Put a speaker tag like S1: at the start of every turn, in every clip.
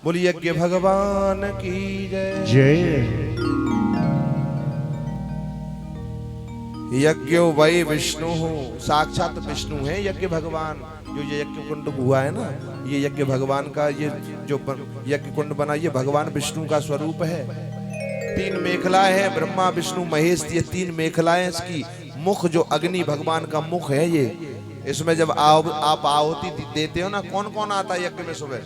S1: बोलिए यज्ञ भगवान की जय।
S2: जय।
S1: यज्ञ वै विष्णु हो, साक्षात विष्णु है यज्ञ भगवान। जो ये यज्ञ कुंड हुआ है ना, ये यज्ञ भगवान का, ये जो यज्ञ कुंड बना, ये भगवान विष्णु का स्वरूप है। 3 मेखलाएं हैं, ब्रह्मा विष्णु महेश, ये 3 मेखलाएं इसकी। मुख जो अग्नि भगवान का मुख है ये, इसमें जब आप आहुति देते हो ना, कौन कौन आता है यज्ञ में सुबह?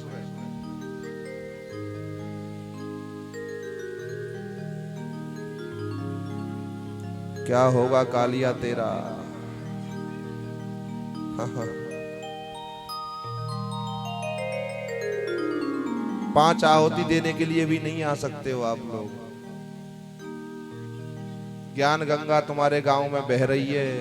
S1: क्या होगा कालिया तेरा? हाँ हाँ। 5 आहुति देने के लिए भी नहीं आ सकते हो आप लोग। ज्ञान गंगा तुम्हारे गांव में बह रही है।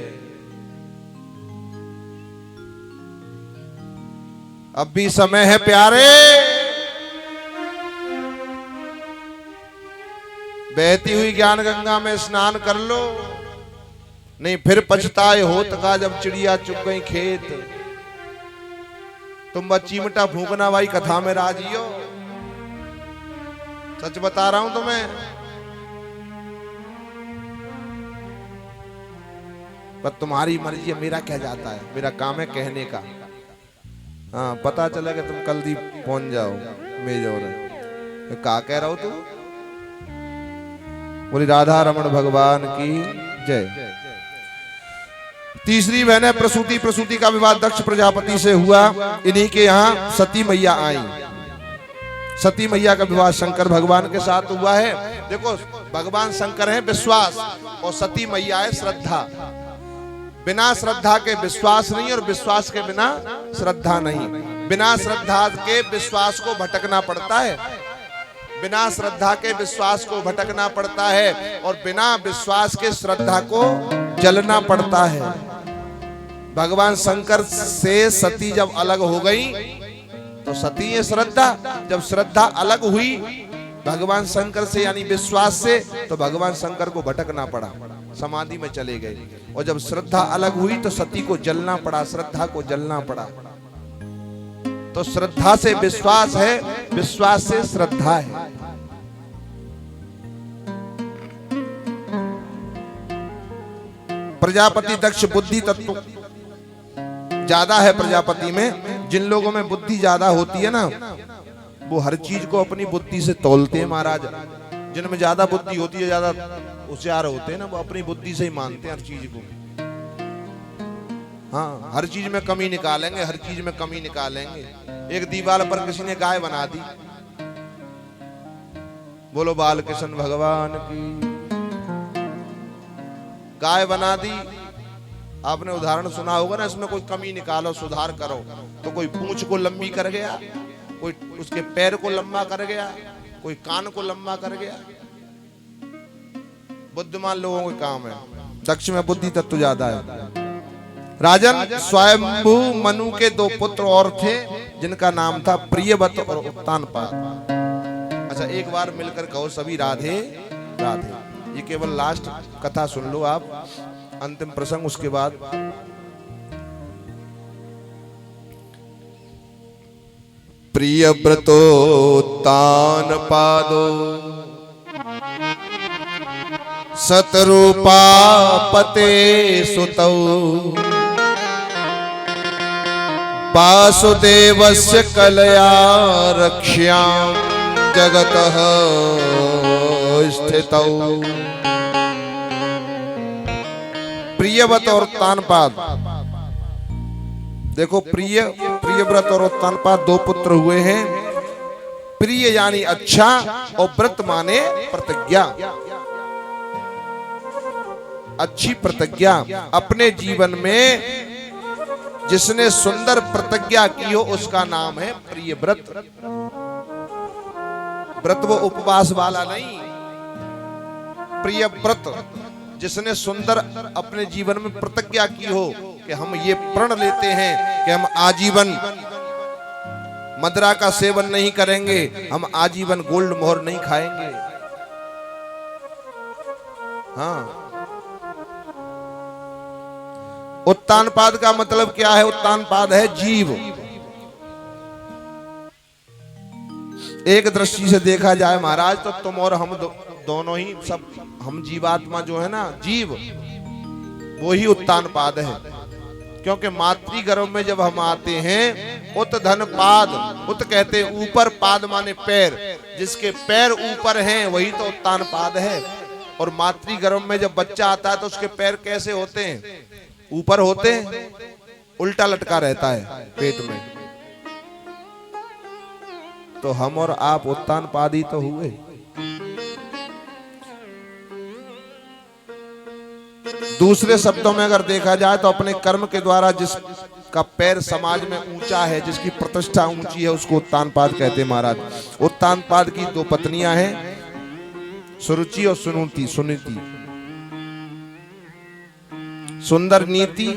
S1: अब भी समय है प्यारे, बहती हुई ज्ञान गंगा में स्नान कर लो, नहीं फिर पछताए होत का जब चिड़िया चुग गई खेत। तुम बस चिमटा फूकना भाई, कथा में राजी हो। सच बता रहा हूं तुम्हें। पर तुम्हारी मर्जी है, मेरा क्या जाता है, मेरा काम है कहने का। हाँ पता चला कि तुम कल दी पहुंच जाओ मेजोर। क्या कह रहा हो तू? बोली राधा रमण भगवान की जय। तीसरी बहन है प्रसूति। प्रसूति का विवाह दक्ष प्रजापति से हुआ। इन्हीं के यहाँ सती मैया आई। सती मैया का विवाह शंकर भगवान के साथ हुआ है। देखो भगवान शंकर है विश्वास, और सती मैया है श्रद्धा। बिना श्रद्धा के विश्वास नहीं, और विश्वास के बिना श्रद्धा नहीं। बिना श्रद्धा के विश्वास को भटकना पड़ता है, बिना श्रद्धा के विश्वास को भटकना पड़ता है, और बिना विश्वास के श्रद्धा को जलना पड़ता है। भगवान शंकर से सती जब अलग हो गई तो सती है श्रद्धा। जब श्रद्धा अलग हुई भगवान शंकर से यानी विश्वास से, तो भगवान शंकर को भटकना पड़ा, समाधि में चले गए। और जब श्रद्धा अलग हुई तो सती को जलना पड़ा, श्रद्धा को जलना पड़ा। तो श्रद्धा से विश्वास है, विश्वास से श्रद्धा है। प्रजापति दक्ष बुद्धि तत्व ज्यादा है प्रजापति में। जिन लोगों में बुद्धि ज्यादा होती है ना, वो हर चीज को अपनी बुद्धि से तौलते हैं महाराज। जिनमें ज्यादा बुद्धि होती है, ज्यादा होशियार होते हैं ना, वो अपनी बुद्धि से ही मानते हैं हर चीज को। हाँ हर चीज में कमी निकालेंगे, हर चीज में कमी निकालेंगे। एक दीवार पर किसी ने गाय बना दी, बोलो बाल कृष्ण भगवान की। गाय बना दी, आपने उदाहरण सुना होगा ना, इसमें कोई कमी निकालो, सुधार करो। तो कोई पूंछ को लंबी कर गया, कोई उसके पैर को लंबा कर गया, कोई कान को लंबा कर गया। बुद्धिमान लोगों का काम है। दक्ष में बुद्धि तत्व ज्यादा है। राजन स्वयंभू मनु के 2 पुत्र और थे, जिनका नाम था प्रियव्रत और उत्तानपाद। अच्छा एक बार मिलकर कहो सभी राधे राधे। ये केवल लास्ट कथा सुन लो आप, अंतिम प्रसंग उसके बाद। प्रियव्रतो उत्तानपादो सतरूपा पते सुतौ वासुदेवस्य कलया रक्ष्यां जगतः स्थितौ। प्रियव्रत और उत्तानपाद। देखो प्रियव्रत और उत्तानपाद 2 पुत्र हुए हैं। प्रिय यानी अच्छा, और व्रत माने प्रतिज्ञा, अच्छी प्रतिज्ञा। अपने जीवन में जिसने सुंदर प्रतिज्ञा की हो उसका नाम है प्रियव्रत। व्रत वो उपवास वाला नहीं, प्रियव्रत जिसने सुंदर अपने जीवन में प्रतिज्ञा की हो कि हम ये प्रण लेते हैं कि हम आजीवन मदिरा का सेवन नहीं करेंगे, हम आजीवन गोल्ड मोहर नहीं खाएंगे। हाँ उत्तानपाद का मतलब क्या है? उत्तानपाद है जीव। एक दृष्टि से देखा जाए महाराज तो तुम और हम दोनों ही सब हम जीवात्मा जो है ना जीव वो ही उत्तान पाद है। क्योंकि मातृ गर्भ में जब हम आते हैं उत धन पाद, उत कहते ऊपर, पाद माने पैर, जिसके पैर ऊपर हैं वही तो उत्तान पाद है। और मातृ गर्भ में जब बच्चा आता है तो उसके पैर कैसे होते हैं? ऊपर होते हैं, उल्टा लटका रहता है पेट में। तो हम और आप उत्तान पादी तो हुए। दूसरे शब्दों में अगर देखा जाए तो अपने कर्म के द्वारा जिसका पैर समाज में ऊंचा है, जिसकी प्रतिष्ठा ऊंची है, उसको उत्तान पाद कहते हैं महाराज। उत्तान पाद की दो पत्नियां हैं, सुरुचि और सुनीति। सुंदर नीति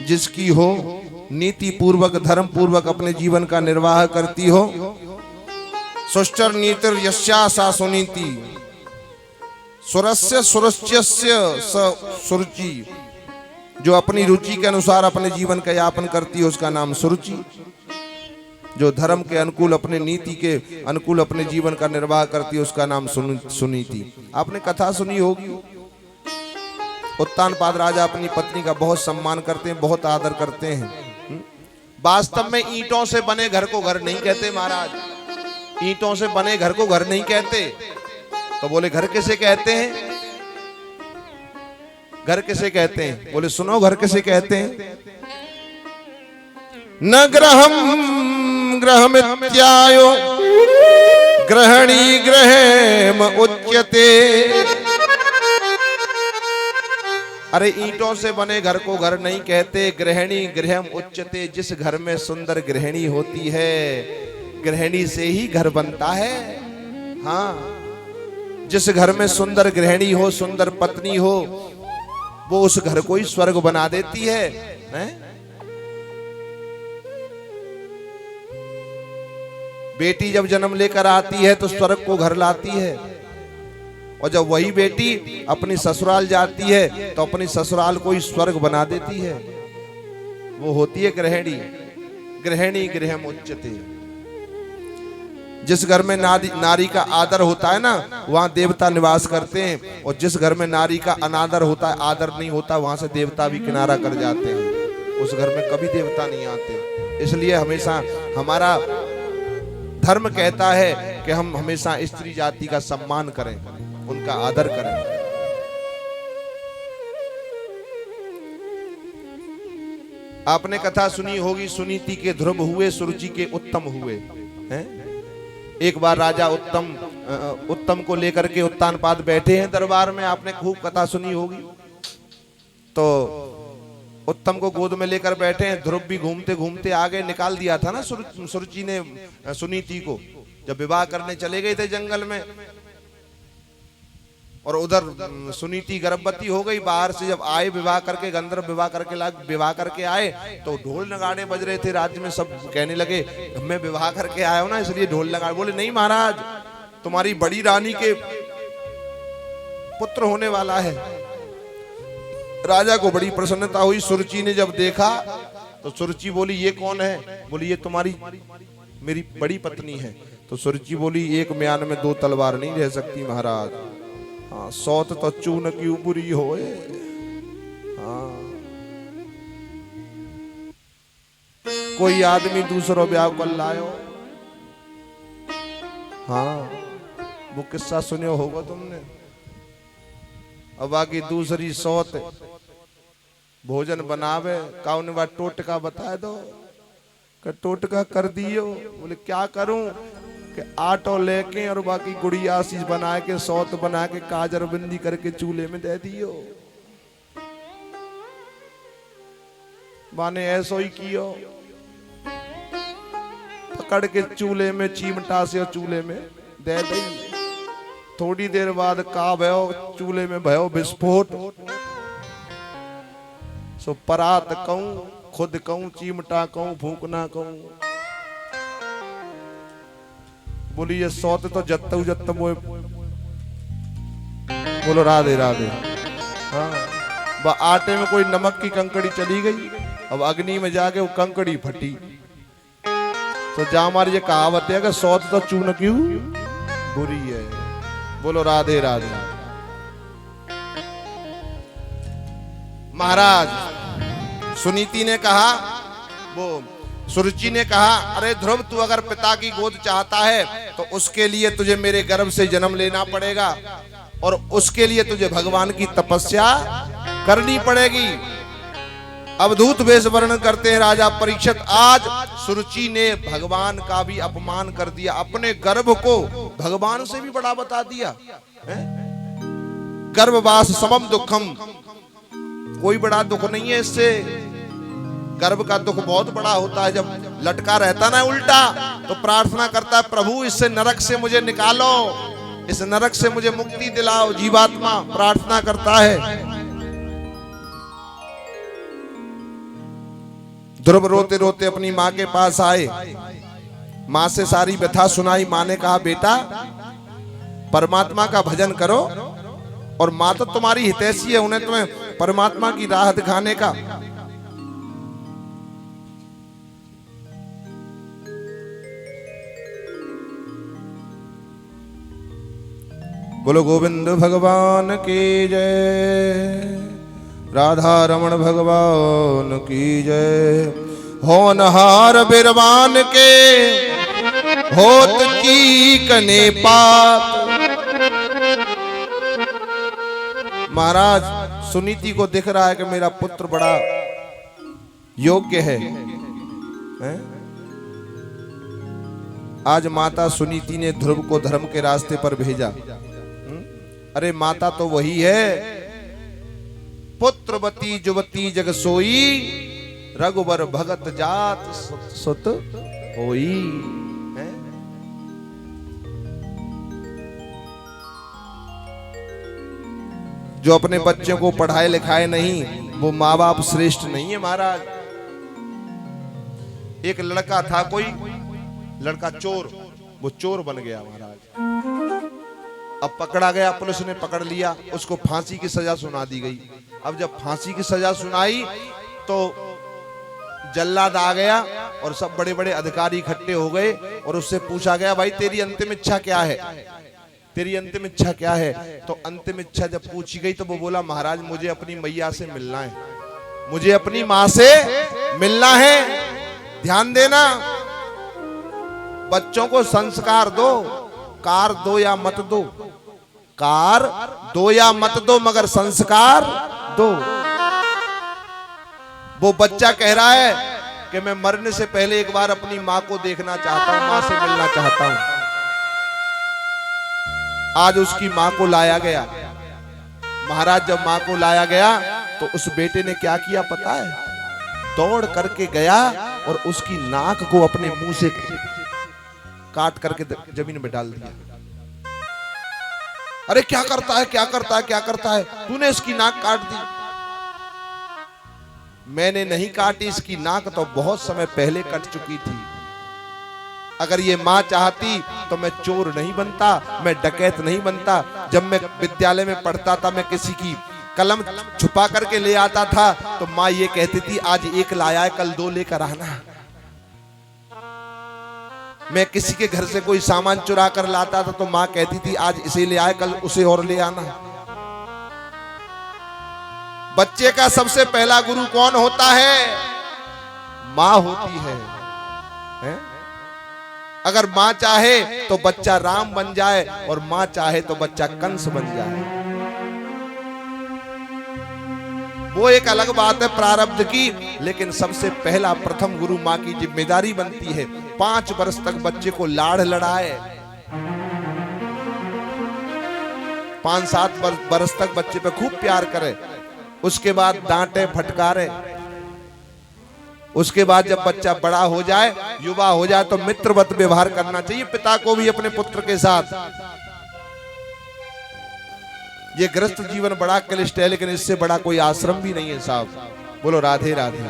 S1: जिसकी हो, नीति पूर्वक धर्म पूर्वक अपने जीवन का निर्वाह करती हो। सुष्टर नीतिर यस्या सा सुनीति, सुरस्य सुरच्यस्य सुरुचि, जो अपनी रुचि के अनुसार अपने जीवन का यापन करती है उसका नाम सुरुचि। जो धर्म के अनुकूल, अपने नीति के अनुकूल अपने जीवन का निर्वाह करती है उसका नाम सुनीति। आपने कथा सुनी होगी, उत्तान पाद राजा अपनी पत्नी का बहुत सम्मान करते हैं, बहुत आदर करते हैं। वास्तव में ईंटों से बने घर को घर नहीं कहते महाराज, ईंटों से बने घर को घर नहीं कहते। तो बोले घर किसे कहते हैं? घर किसे कहते हैं? बोले सुनो घर किसे कहते हैं। न ग्रहम ग्रहमित्यायो ग्रहणी ग्रहेम उच्यते। अरे ईंटों से बने घर को घर नहीं कहते, गृहिणी गृहम उच्यते। जिस घर में सुंदर गृहिणी होती है, गृहिणी से ही घर बनता है। हाँ, जिस घर में सुंदर गृहिणी हो, सुंदर पत्नी हो, वो उस घर को ही स्वर्ग बना देती है, बेटी जब जन्म लेकर आती है तो स्वर्ग को घर लाती है, और जब वही बेटी अपनी ससुराल जाती है तो अपनी ससुराल को ही स्वर्ग बना देती है। वो होती है गृहिणी। गृहिणी गृहम उच्यते। जिस घर में नारी का आदर होता है ना, वहां देवता निवास करते हैं, और जिस घर में नारी का अनादर होता है, आदर नहीं होता, वहां से देवता भी किनारा कर जाते हैं। उस घर में कभी देवता नहीं आते। इसलिए हमेशा हमारा धर्म कहता है कि हम हमेशा स्त्री जाति का सम्मान करें, उनका आदर करें। आपने कथा सुनी होगी, सुनीति के ध्रुव हुए, सुरुचि के उत्तम हुए हैं। एक बार राजा उत्तम को लेकर के उत्तान पाद बैठे हैं दरबार में, आपने खूब कथा सुनी होगी। तो उत्तम को गोद में लेकर बैठे हैं, ध्रुव भी घूमते घूमते आगे निकाल दिया था ना सुरुचि ने सुनीति को, जब विवाह करने चले गए थे जंगल में। और उधर सुनीति गर्भवती हो गई। बाहर से जब आए विवाह करके, गंधर्व विवाह करके आए तो ढोल नगाड़े बज रहे थे राज्य में। सब कहने लगे मैं विवाह करके आया हूं ना इसलिए ढोल नगाड़े। बोले नहीं महाराज, तुम्हारी बड़ी रानी के पुत्र होने वाला है। राजा को बड़ी प्रसन्नता हुई। सुरुचि ने जब देखा तो सुरुचि बोली ये कौन है? बोली ये तुम्हारी मेरी बड़ी पत्नी है। तो सुरुचि बोली एक म्यान में दो तलवार नहीं रह सकती महाराज। हाँ, सौत तो चून क्यों बुरी होए। हाँ, कोई आदमी दूसरों ब्याह कर लायो। हाँ, वो किस्सा सुने होगा तुमने। अब बाकी दूसरी सौत भोजन बनावे, कौन बार टोटका बता दो, टोटका कर दियो। बोले क्या करूं? कि आटो लेके और बाकी गुड़िया आशीष बना के, सौत बना के, काजर बिंदी करके चूल्हे में दे दियो। माने ऐसो ही कियो, पकड़ के चूल्हे में चिमटा से चूल्हे में दे दी। थोड़ी देर बाद का भयो चूल्हे में भयो विस्फोट। सो परात कहूं, खुद कहूं, चिमटा कहूं, फूकना कहूं। बोली ये सौत तो जत्त मोए। बोलो राधे राधे। हाँ, आटे में कोई नमक की कंकड़ी चली गई, अब अग्नि में जाके वो कंकड़ी फटी। तो जा हमारी ये कहावत है कि सौत तो चून क्यों बुरी है। बोलो राधे राधे। महाराज सुनीति ने कहा, वो सुरुचि ने कहा, अरे ध्रुव तू अगर पिता की गोद चाहता है तो उसके लिए तुझे मेरे गर्भ से जन्म लेना पड़ेगा और उसके लिए तुझे भगवान की तपस्या करनी पड़ेगी। अवधूत वेश वर्णन करते हैं राजा परीक्षित, आज सुरुचि ने भगवान का भी अपमान कर दिया, अपने गर्भ को भगवान से भी बड़ा बता दिया। गर्भवास समम दुखम, कोई बड़ा दुख नहीं है इससे। गर्भ का दुख बहुत बड़ा होता है, जब लटका रहता ना उल्टा तो प्रार्थना करता है प्रभु इससे नरक से मुझे निकालो, इस नरक से मुझे मुक्ति दिलाओ। जीवात्मा प्रार्थना करता है। ध्रुव रोते रोते अपनी माँ के पास आए, माँ से सारी व्यथा सुनाई। माँ ने कहा बेटा परमात्मा का भजन करो, और माँ तो तुम्हारी हितैषी है, उन्हें तुम्हें परमात्मा की राह दिखाने का। बोलो गोविंद भगवान की जय, राधा रमण भगवान की जय। होनहार बिरवान के होत चीकने पात। महाराज सुनीति को दिख रहा है कि मेरा पुत्र बड़ा योग्य है? आज माता सुनीति ने ध्रुव को धर्म के रास्ते पर भेजा। अरे माता तो वही है, पुत्रवती जुवती जग सोई, रघुबर भगत जात सुत होई। जो अपने बच्चों को पढ़ाए लिखाए नहीं, वो माँ बाप श्रेष्ठ नहीं है महाराज। एक लड़का था, कोई लड़का चोर, वो चोर बन गया महाराज। अब पकड़ा गया, पुलिस ने पकड़ लिया, उसको फांसी की सजा सुना दी गई। अब जब फांसी की सजा सुनाई तो जल्लाद आ गया और सब बड़े बड़े अधिकारी इकट्ठे हो गए और उससे पूछा गया भाई तेरी अंतिम इच्छा क्या है, तेरी अंतिम इच्छा क्या है? तो अंतिम इच्छा जब पूछी गई तो वो बोला महाराज मुझे अपनी मैया से मिलना है, मुझे अपनी माँ से मिलना है। ध्यान देना, बच्चों को संस्कार दो, कार दो या मत दो, कार दो या मत दो, मगर संस्कार दो। वो बच्चा कह रहा है कि मैं मरने से पहले एक बार अपनी माँ को देखना चाहता हूं, माँ से मिलना चाहता हूं। आज उसकी माँ को लाया गया। महाराज जब माँ को लाया गया तो उस बेटे ने क्या किया पता है? दौड़ करके गया और उसकी नाक को अपने मुंह से काट करके जमीन में डाल दिया। अरे क्या करता है, क्या करता है, क्या करता है? तूने इसकी नाक काट दी। मैंने नहीं काटी, इसकी नाक तो बहुत समय पहले कट चुकी थी। अगर ये माँ चाहती तो मैं चोर नहीं बनता, मैं डकैत नहीं बनता। जब मैं विद्यालय में पढ़ता था, मैं किसी की कलम छुपा करके ले आता था तो माँ ये कहती थी आज एक लाया है, कल दो लेकर आना। मैं किसी के घर से कोई सामान चुरा कर लाता था तो माँ कहती थी आज इसे ले आए, कल उसे और ले आना। बच्चे का सबसे पहला गुरु कौन होता है? माँ होती है? अगर माँ चाहे तो बच्चा राम बन जाए और माँ चाहे तो बच्चा कंस बन जाए। वो एक अलग बात है प्रारब्ध की, लेकिन सबसे पहला प्रथम गुरु माँ की जिम्मेदारी बनती है। 5 वर्ष तक बच्चे को लाड़ लड़ाए, 5-7 वर्ष तक बच्चे पे खूब प्यार करे, उसके बाद डांटे फटकारे। उसके बाद जब बच्चा बड़ा हो जाए, युवा हो जाए तो मित्रवत व्यवहार करना चाहिए पिता को भी अपने पुत्र के साथ। ये गृहस्थ जीवन बड़ा क्लिष्ट है, लेकिन इससे बड़ा कोई आश्रम भी नहीं है साहब। बोलो राधे राधे।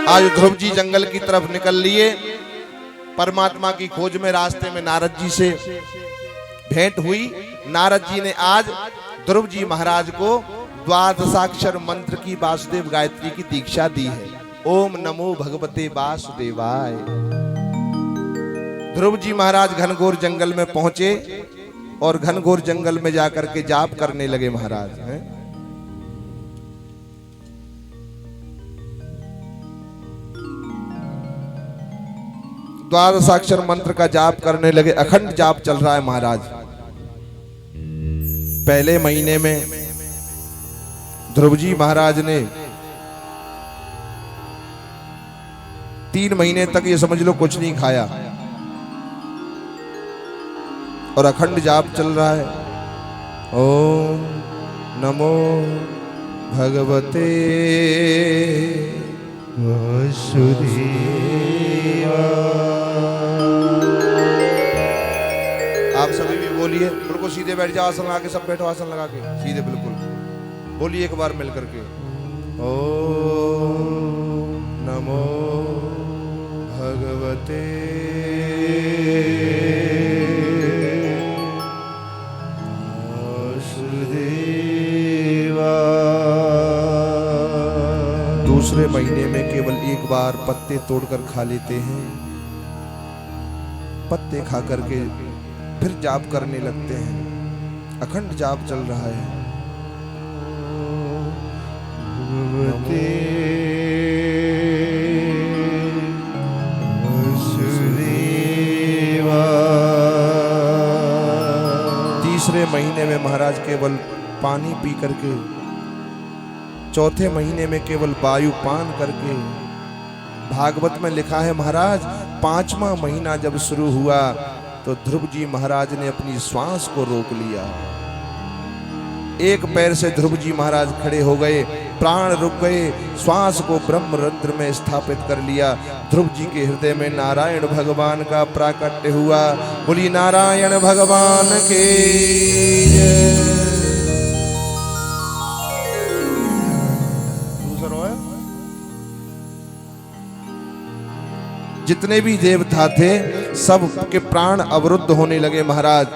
S1: आज ध्रुव जी जंगल की तरफ निकल लिए। परमात्मा की खोज में रास्ते में नारद जी से भेंट हुई। नारद जी ने आज ध्रुव जी महाराज को द्वादशाक्षर मंत्र की वासुदेव गायत्री की दीक्षा दी है। ओम नमो भगवते वासुदेवाय। ध्रुव जी महाराज घनघोर जंगल में पहुंचे और घनघोर जंगल में जाकर के जाप करने लगे महाराज हैं। द्वादशाक्षर मंत्र का जाप करने लगे, अखंड जाप चल रहा है महाराज। पहले महीने में ध्रुव जी महाराज ने 3 महीने तक ये समझ लो कुछ नहीं खाया और अखंड जाप चल रहा है। ओम नमो भगवते वासुदेवाय। आप सभी भी बोलिए, बिल्कुल सीधे बैठ जाओ, आसन लगा के सब बैठो, आसन लगा के सीधे बिल्कुल बोलिए एक बार मिल करके। ओम नमो भगवते वासुदेवाय। दूसरे महीने में केवल एक बार पत्ते तोड़कर खा लेते हैं, पत्ते खा करके फिर जाप करने लगते हैं। अखंड जाप चल रहा है। भगवते तीसरे महीने में महाराज केवल पानी पी करके, चौथे महीने में केवल वायु पान करके। भागवत में लिखा है महाराज 5वां महीना जब शुरू हुआ तो ध्रुव जी महाराज ने अपनी श्वास को रोक लिया। एक पैर से ध्रुव जी महाराज खड़े हो गए, प्राण रुक गए, श्वास को ब्रह्म रंध्र में स्थापित कर लिया। ध्रुव जी के हृदय में नारायण भगवान का प्राकट्य हुआ। बोली नारायण भगवान के जितने भी देवता थे सब के प्राण अवरुद्ध होने लगे महाराज।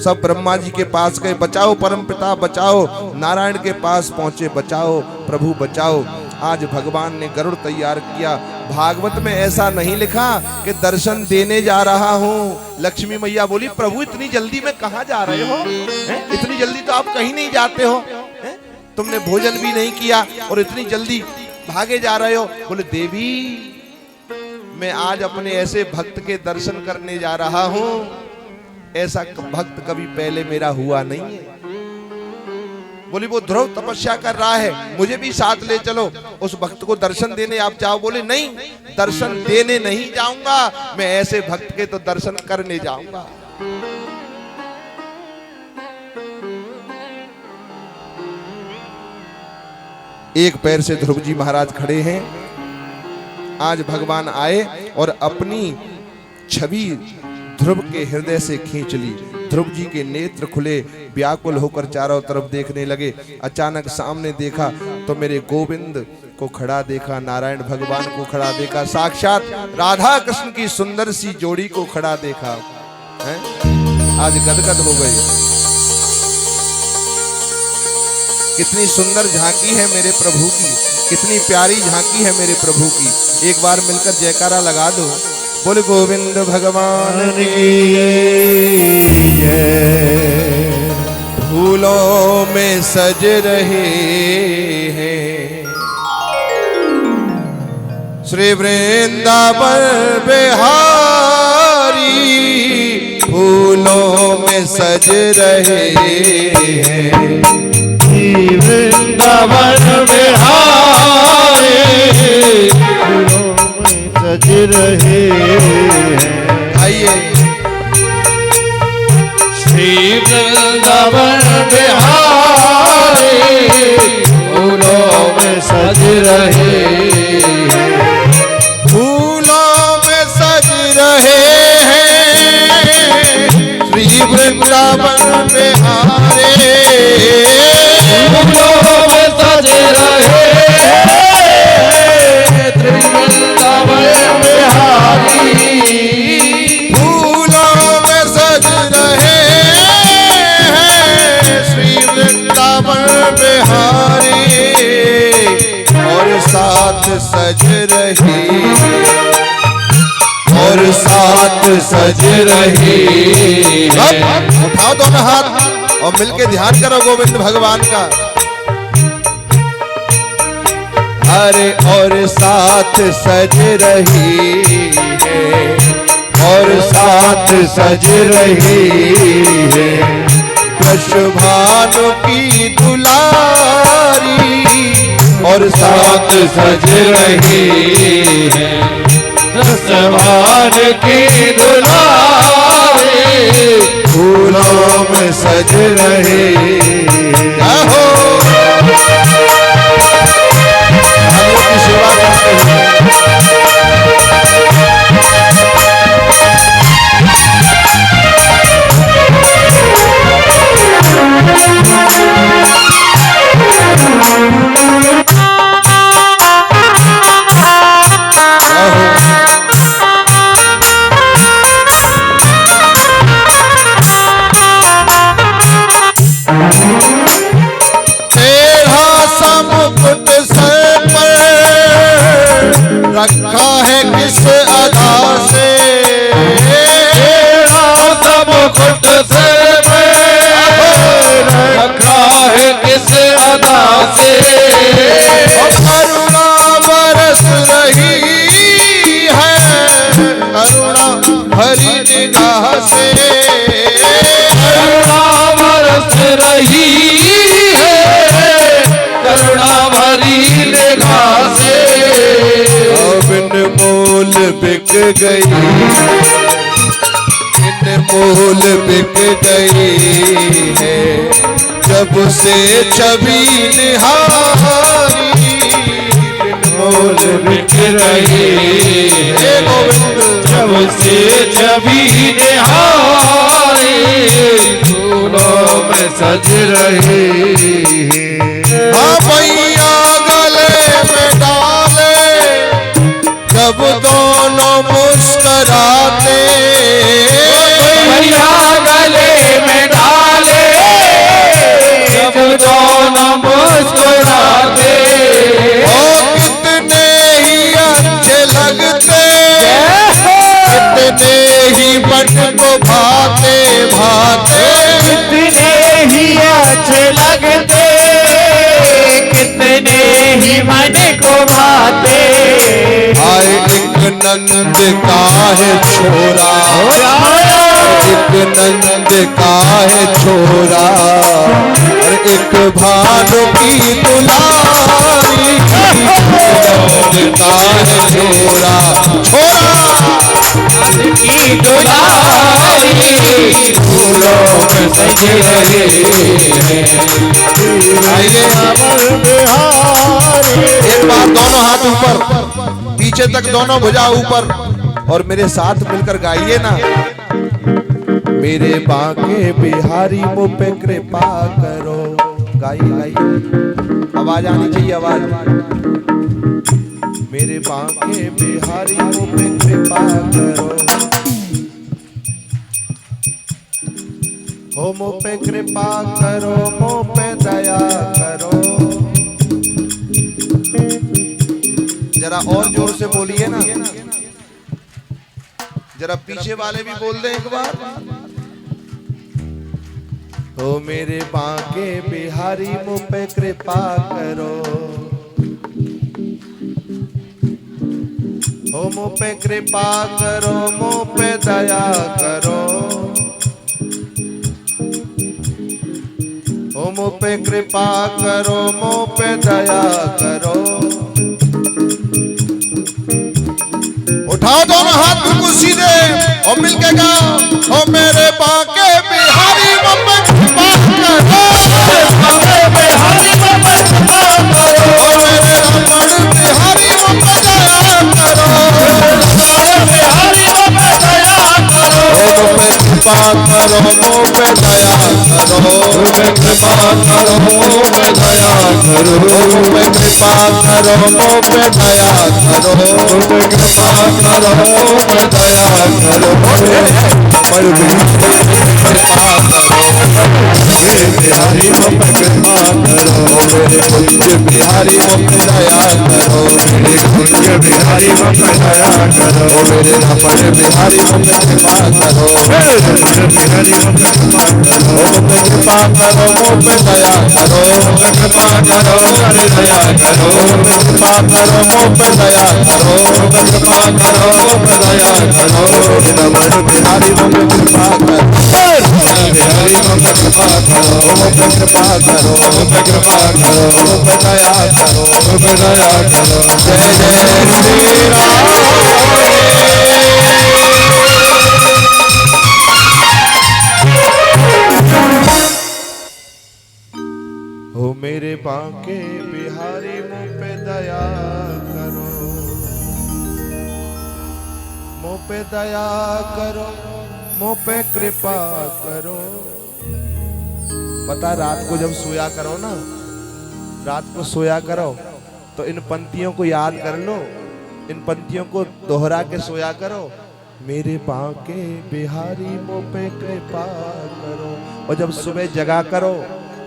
S1: सब ब्रह्मा जी के पास गए, बचाओ परमपिता बचाओ। नारायण के पास पहुंचे, बचाओ प्रभु बचाओ। आज भगवान ने गरुड़ तैयार किया। भागवत में ऐसा नहीं लिखा कि दर्शन देने जा रहा हूं। लक्ष्मी मैया बोली प्रभु इतनी जल्दी में कहां जा रहे हो? इतनी जल्दी तो आप कहीं नहीं जाते हो, तुमने भोजन भी नहीं किया और इतनी जल्दी भागे जा रहे हो। बोले देवी मैं आज अपने ऐसे भक्त के दर्शन करने जा रहा हूं, ऐसा भक्त कभी पहले मेरा हुआ नहीं है। बोली वो ध्रुव तपस्या कर रहा है, मुझे भी साथ ले चलो, उस भक्त को दर्शन देने आप जाओ। बोले नहीं, दर्शन देने नहीं जाऊंगा, मैं ऐसे भक्त के तो दर्शन करने जाऊंगा। एक पैर से ध्रुव जी महाराज खड़े हैं। आज भगवान आए और अपनी छवि ध्रुव के हृदय से खींच ली। ध्रुव जी के नेत्र खुले, व्याकुल होकर चारों तरफ देखने लगे। अचानक सामने देखा तो मेरे गोविंद को खड़ा देखा, नारायण भगवान को खड़ा देखा, साक्षात राधा कृष्ण की सुंदर सी जोड़ी को खड़ा देखा है? आज गदगद हो गए। कितनी सुंदर झांकी है मेरे प्रभु की, कितनी प्यारी झांकी है मेरे प्रभु की। एक बार मिलकर जयकारा लगा दो। बोल गोविंद भगवान की जय। फूलों में सज रहे हैं श्री वृंदावन बिहारी, फूलों में सज रहे हैं वृंदावन बिहारी, सज रहे हैं। आइए श्री वृंदावन बिहारी, फूलों में सज रहे हैं, फूलों में सज रहे हैं श्री वृंदावन बिहारी, फूलों में सज रहे फूलों में सज रहे हैं श्री वृंदावन बिहारी। और साथ सज रही और साथ सज रही है। उठाओ दोनों हाथ और मिलके ध्यान करो गोविंद भगवान का। अरे और साथ सज रही है और साथ सज रही है वृषभानु की दुलारी और साथ सज रही है वृषभानु की दुलारी फूलों में सज रही हो की सेवा करते हैं। रखा है किस अदा से सब खुद से रखा है किस अदा से करुणा बरस रही है करुणा भरी निगाह से करुणा बरस रही है करुणा भरी निगाह से बिन मोल बिक गई बिन मोल बिक गई है जब से छवि निहारी बिन मोल बिक रही है जब से छवि निहारी फूलों में सज रही हाँ भैया गले में डाले जब दोनों मुस्कराते भैया गले में डाले जब दोनों मुस्कराते ओ कितने ही अच्छे लगते कितने ही मन को भाते भाते कितने ही अच्छे लगते कितने ही मन को भाते आए एक नंद का है छोरा एक नंद का है छोरा और एक भानु की दुलारी नंद का है छोरा छोरा की दुलारी फूलों में सज रहे आइए एक बार दोनों हाथ ऊपर पीछे तक दोनों भुजा ऊपर और मेरे साथ मिलकर गाइए ना मेरे बांके बिहारी मुझ पे कृपा करो गाइए गाइए आवाज आनी चाहिए आवाज मेरे बांके बिहारी मुझ पे कृपा करो हो मुझ पे कृपा करो मुझ पे दया करो जरा और जोर से बोलिए ना जरा पीछे वाले भी बोल दें एक बार ओ मेरे बांके बिहारी मुझ पे कृपा करो ओ मुझ पे कृपा करो मुझ पे दया करो ओ मुझ पे कृपा करो मुझ पे दया करो उठाओ दोनों हाथ बिल्कुल सीधे और मिलके गाओ ओ मेरे बांके बिहारी मुझ पे कृपा करो बिहारी मुझ पे कृपा करो ओ मेरे रमण बिहारी मुझ पे दया करो बिहारी मुझ पे दया करो ओ मुझ पे कृपा करो मुझ पे दया करो कृपा करो मुझ पे दया करो मुझ पे कृपा करो मुझ पे दया करो कृपा करो मुझ पे दया करो पर भी कृपा करो
S2: बिहारी मुझ पे कृपा करो, मेरे कुंज बिहारी मुझ पे दया करो, मेरे कुंज बिहारी मुझ पे दया करो, मेरे रमण बिहारी मुझ पे कृपा करो, मेरे रमण बिहारी मुझ पे कृपा करो, मुझ पे कृपा करो, मुझ पे दया करो, मुझ पे कृपा करो, अरे दया करो, मुझ पे कृपा करो, मुझ पे दया करो, मुझ पे कृपा करो, मुझ पे दया करो, रमण बिहारी मुझ पे कृपा करो, बिहारी मुझ पे कृपा करो, मुझ पे कृपा करो, मुझ पे कृपा करो, मुझ पे दया करो, मुझ पे दया करो। जय जय श्री राम।
S1: हो मेरे बांके बिहारी मुझ पे दया करो, मुझ पे दया करो, मुझ पे कृपा करो। पता रात को जब सोया करो ना, रात को सोया करो तो इन पंक्तियों को याद कर लो, इन पंक्तियों को दोहरा के सोया करो। मेरे बांके बिहारी मुझ पे कृपा करो। और जब सुबह जगा करो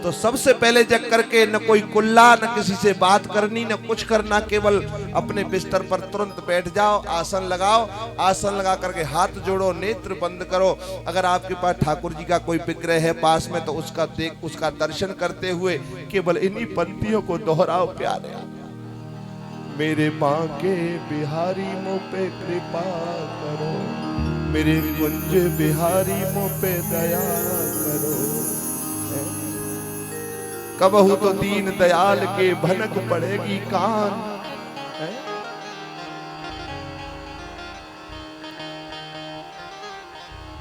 S1: तो सबसे पहले जग करके न कोई कुल्ला, न किसी से बात करनी, न कुछ करना, केवल अपने बिस्तर पर तुरंत बैठ जाओ, आसन लगाओ, आसन लगा करके हाथ जोड़ो, नेत्र बंद करो। अगर आपके पास ठाकुर जी का कोई विग्रह है पास में तो उसका दर्शन करते हुए केवल इन्हीं पंक्तियों को दोहराओ प्यारे। मेरे बांके बिहारी मुझ पे कृपा करो, मेरे कुंज बिहारी मुझ पे दया करो। कबहू तो दीन दयाल के भनक पड़ेगी कान।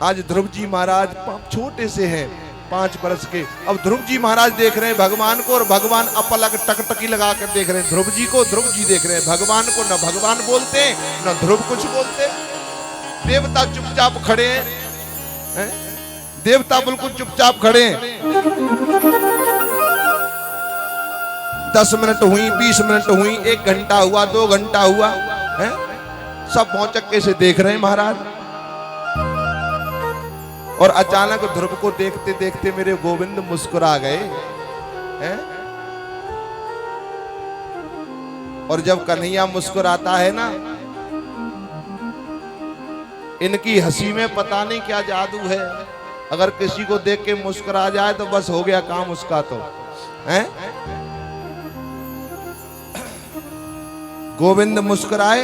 S1: आज ध्रुव जी महाराज छोटे से हैं, 5 वर्ष के। अब ध्रुव जी महाराज देख रहे हैं भगवान को, और भगवान अपलक टकटकी लगा कर देख रहे हैं ध्रुव जी को, ध्रुव जी देख रहे हैं भगवान को। न भगवान बोलते न ध्रुव कुछ बोलते। देवता चुपचाप खड़े हैं, देवता बिल्कुल चुपचाप खड़े हैं। 10 मिनट हुई, 20 मिनट हुई, 1 घंटा हुआ, 2 घंटा हुआ, है? सब भौचक्के से देख रहे हैं महाराज। और अचानक ध्रुव को देखते देखते मेरे गोविंद मुस्कुरा गए, हैं? और जब कन्हैया मुस्कुराता है ना, इनकी हंसी में पता नहीं क्या जादू है। अगर किसी को देख के मुस्कुरा जाए तो बस हो गया काम उसका, तो हैं? गोविंद मुस्कुराए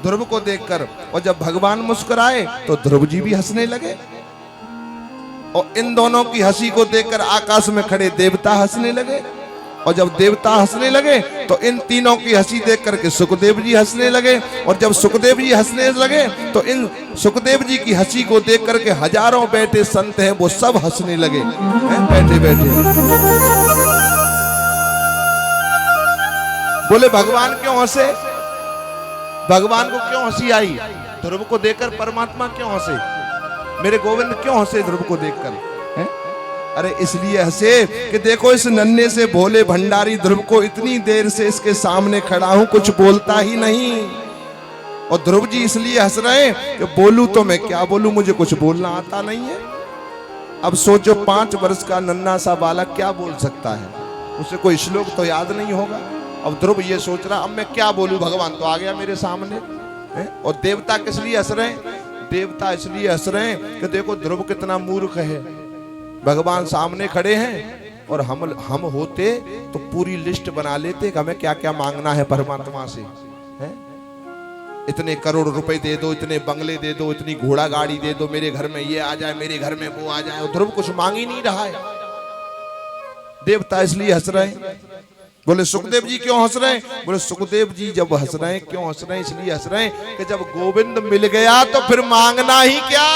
S1: ध्रुव को देखकर, और जब भगवान मुस्कुराए तो ध्रुव जी भी हंसने लगे। और इन दोनों की हंसी को देखकर आकाश में खड़े देवता हंसने लगे। और जब देवता हंसने लगे तो इन तीनों की हंसी देख करके सुखदेव जी हंसने लगे। और जब सुखदेव जी हंसने लगे तो इन सुखदेव जी की हंसी को देख करके हजारों बैठे संत हैं वो सब हंसने लगे, बैठे बैठे। बोले भगवान क्यों हंसे? भगवान को क्यों हंसी आई? ध्रुव को देखकर परमात्मा क्यों हंसे? मेरे गोविंद क्यों हंसे ध्रुव को देखकर? अरे इसलिए हंसे कि देखो इस नन्हे से भोले भंडारी ध्रुव को इतनी देर से इसके सामने खड़ा हूं, कुछ बोलता ही नहीं। और ध्रुव जी इसलिए हंस रहे हैं कि बोलूं तो मैं क्या बोलूं, मुझे कुछ बोलना आता नहीं है। अब सोचो 5 वर्ष का नन्हा सा बालक क्या बोल सकता है? उसे कोई श्लोक तो याद नहीं होगा। अब ध्रुव ये सोच रहा अब मैं क्या बोलूं, भगवान तो आ गया मेरे सामने। और देवता किस लिए हंस रहे हैं? देवता इसलिए हंस रहे हैं कि देखो ध्रुव कितना मूर्ख है, भगवान सामने खड़े हैं। और हम होते तो पूरी लिस्ट बना लेते कि हमें क्या क्या मांगना है परमात्मा से, हैं? इतने करोड़ रुपए दे दो, इतने बंगले दे दो, इतनी घोड़ा गाड़ी दे दो, मेरे घर में ये आ जाए, मेरे घर में वो आ जाए। और ध्रुव कुछ मांग ही नहीं रहा है। देवता इसलिए हंस रहे हैं। बोले सुखदेव जी क्यों हंस रहे हैं? बोले सुखदेव जी जब हंस रहे हैं, क्यों हंस रहे हैं? इसलिए हंस रहे हैं कि जब गोविंद मिल गया तो फिर मांगना ही क्या।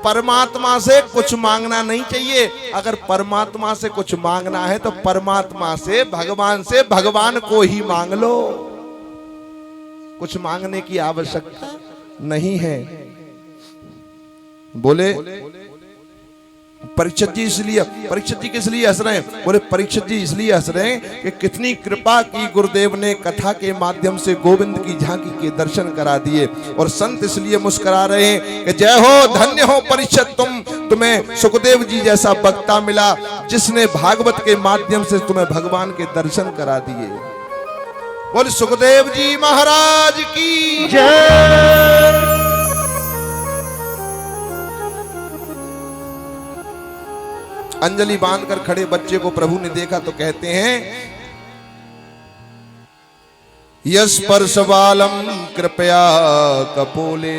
S1: परमात्मा से कुछ मांगना नहीं चाहिए। अगर परमात्मा से कुछ मांगना है तो परमात्मा से, भगवान को ही मांग लो। कुछ मांगने की आवश्यकता नहीं है। बोले परीक्षित जी किस लिए हंस रहे हैं? बोले परीक्षित जी इसलिए हंस रहे हैं कि कितनी कृपा की गुरुदेव ने कथा के माध्यम से गोविंद की झांकी के दर्शन करा दिए। और संत इसलिए मुस्कुरा रहे हैं कि जय हो, धन्य हो परीक्षित, तुम्हें सुखदेव जी जैसा वक्ता मिला जिसने भागवत के माध्यम से तुम्हें भगवान के दर्शन करा दिए। बोले सुखदेव जी महाराज की
S2: जय।
S1: अंजलि बांधकर खड़े बच्चे को प्रभु ने देखा तो कहते हैं यस्पर्श बालम कृपया कपोले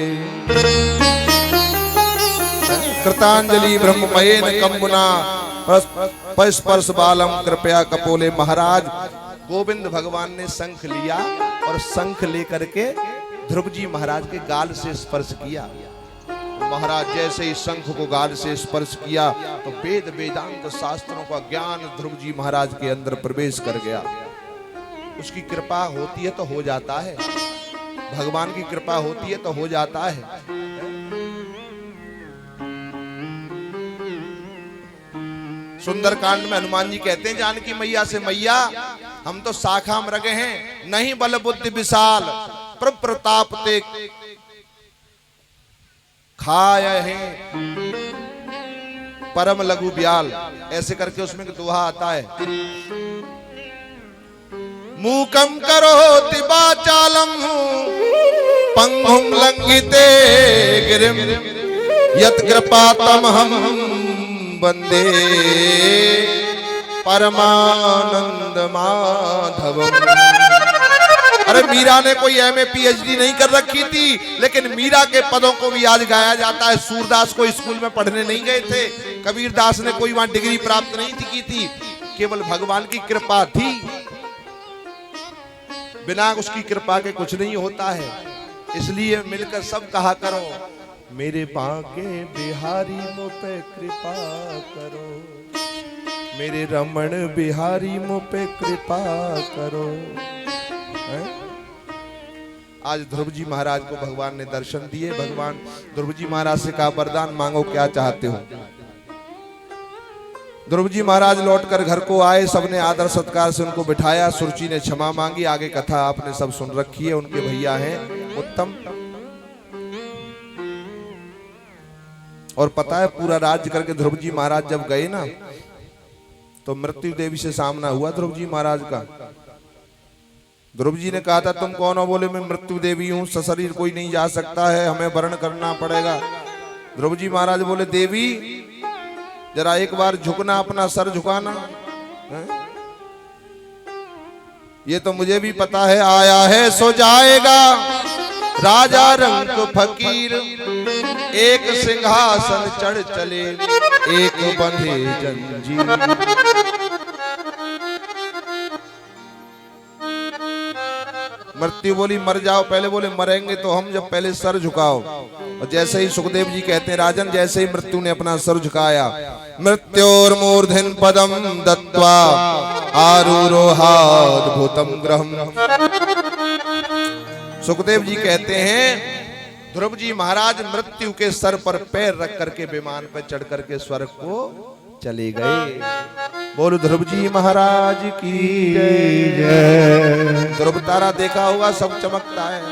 S1: कृतांजलि ब्रह्ममयेन कंबुना स्पर्श बालम कृपया कपोले। महाराज गोविंद भगवान ने शंख लिया और शंख लेकर के ध्रुव जी महाराज के गाल से स्पर्श किया। महाराज जैसे ही शंख को गाल से स्पर्श किया तो वेद वेदांत शास्त्रों का ज्ञान ध्रुव जी महाराज के अंदर प्रवेश कर गया। उसकी कृपा होती है तो हो जाता है, भगवान की कृपा होती है तो हो जाता है। सुंदरकांड में हनुमान जी कहते हैं जानकी मैया से, मैया हम तो शाखा में रगे हैं, नहीं बल बुद्धि विशाल प्रताप ते खाया है परम लघु ब्याल। ऐसे करके उसमें दोहा आता है, मूकम करो तिबाचालम पंगुम लंघिते गिरिम यत कृपातम हम वंदे परमानंद माधवम। अरे मीरा ने कोई एमए पीएचडी नहीं कर रखी थी, लेकिन मीरा के पदों को भी आज गाया जाता है। सूरदास को स्कूल में पढ़ने नहीं गए थे, कबीरदास ने कोई वहां डिग्री प्राप्त नहीं की थी, केवल भगवान की कृपा थी। बिना उसकी कृपा के कुछ नहीं होता है। इसलिए मिलकर सब कहा करो, मेरे बांके बिहारी मुझ पे कृपा करो, मेरे रमण बिहारी मुझ पे कृपा करो। आज ध्रुव जी महाराज को भगवान ने दर्शन दिए। भगवान ध्रुव जी महाराज से कहा वरदान मांगो, क्या चाहते हो? ध्रुव जी महाराज लौटकर घर को आए, सबने आदर सत्कार से उनको बिठाया। सुरुचि ने क्षमा मांगी। आगे कथा आपने सब सुन रखी है। उनके भैया हैं उत्तम, और पता है पूरा राज्य करके ध्रुव जी महाराज जब गए ना तो मृत्यु देवी से सामना हुआ ध्रुव जी महाराज का। ध्रुव जी ने कहा था तुम कौन हो? बोले मैं मृत्यु देवी हूं, सशरीर कोई नहीं जा सकता है, हमें वर्ण करना पड़ेगा। ध्रुव जी महाराज बोले देवी जरा एक बार झुकना, अपना सर झुकाना। ये तो मुझे भी पता है, आया है सो जाएगा राजा रंग फकीर, एक सिंहासन चढ़ चले एक बंधे जंजीर। मृत्यु बोली मर जाओ पहले, बोले मरेंगे तो हम जब पहले सर झुकाओ। और जैसे ही सुखदेव जी कहते हैं राजन, जैसे ही मृत्यु ने अपना सर झुकाया, मृत्योर्मूर्धन पदम दत्वा आरूरोहाद भूतम ग्रहम। सुखदेव जी कहते हैं ध्रुव जी महाराज मृत्यु के सर पर पैर रख करके विमान पर चढ़ करके स्वर्ग को चले गए। बोलो ध्रुव जी महाराज की जय। ध्रुव तारा देखा होगा, सब चमकता है।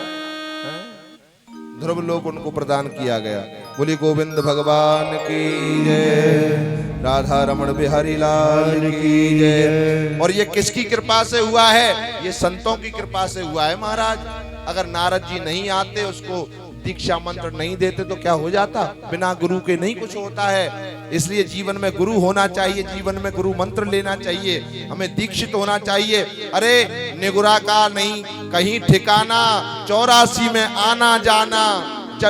S1: ध्रुव लोक उनको प्रदान किया गया। बोली गोविंद भगवान की जय, राधा रमण बिहारी लाल की जय। और ये किसकी कृपा से हुआ है? ये संतों की कृपा से हुआ है महाराज। अगर नारद जी नहीं आते, उसको दीक्षा मंत्र नहीं देते तो क्या हो जाता? बिना गुरु के नहीं कुछ होता है। इसलिए जीवन में गुरु होना चाहिए, जीवन में गुरु मंत्र लेना चाहिए, हमें दीक्षित होना चाहिए। अरे निगुरा का नहीं कहीं ठिकाना, 84 में आना जाना,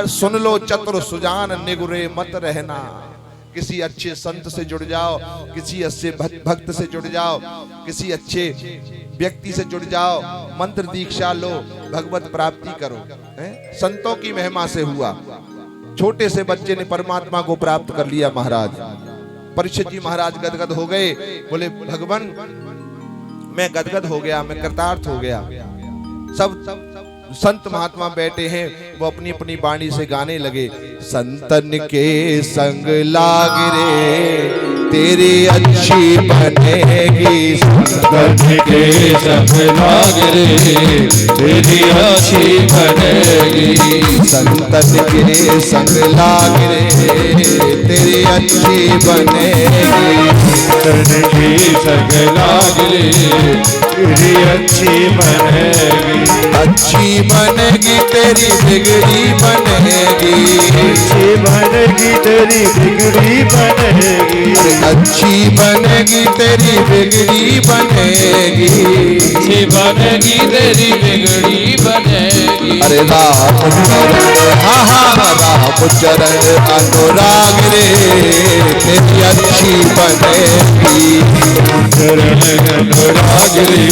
S1: सुन लो चतुर सुजान निगुरे मत रहना। किसी अच्छे संत से जुड़ जाओ, किसी अच्छे भक्त से जुड़ जाओ, किसी अच्छे व्यक्ति से जुड़ जाओ, मंत्र दीक्षा लो, भगवत प्राप्ति करो। संतों की महिमा से हुआ। छोटे से बच्चे ने परमात्मा को प्राप्त कर लिया महाराज। परीक्षित जी महाराज गदगद हो गए, बोले भगवान मैं गदगद हो गया, मैं कृतार्थ हो गया। सब संत महात्मा बैठे हैं वो अपनी अपनी वाणी से गाने लगे। संतन के संग लाग रे तेरी अच्छी बनेगी,
S2: संतन के संग लाग रे तेरी अच्छी बनेगी,
S1: संतन के संग लाग रे तेरी अच्छी बनेगी,
S2: संतन के संग लाग रे तेरी अच्छी बनेगी,
S1: अच्छी बनेगी तेरी बिगड़ी बनेगी,
S2: अच्छी बनेगी तेरी बिगड़ी बनेगी,
S1: अच्छी बनेगी तेरी बिगड़ी बनेगी,
S2: अच्छी बनेगी तेरी बिगड़ी बनेगी।
S1: अरे राम चरण हाँ हाँ राम चरण अनुराग रे तेरी अच्छी बनेगी,
S2: चरण अनुराग रे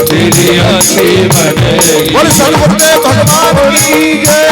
S2: तेरी अच्छी बनेगी।
S1: बोल सदगुरुदेव भगवान की जय।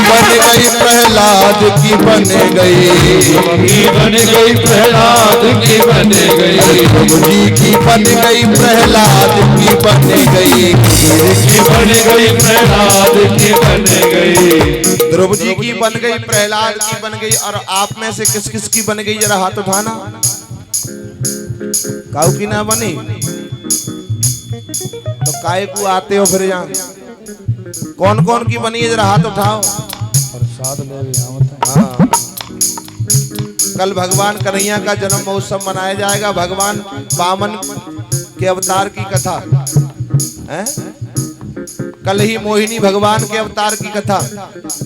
S1: बन गई प्रहलाद की बन गई,
S2: बन गई प्रहलाद की बन गई,
S1: प्रभु जी की बन गई प्रहलाद की बन गई,
S2: की बन गई प्रहलाद की बन गई,
S1: ध्रुव जी की बन गई प्रहलाद की बन गई। और आप में से किस किस की बन गई जरा हाथ उठाना। काऊ की ना बनी तो काय को आते हो फिर यहाँ। कौन कौन की बनी है जरा हाथ उठाओ। हाँ। कल भगवान कन्हैया का जन्म महोत्सव मनाया जाएगा। भगवान वामन के अवतार की कथा है। कल ही मोहिनी भगवान के अवतार की कथा,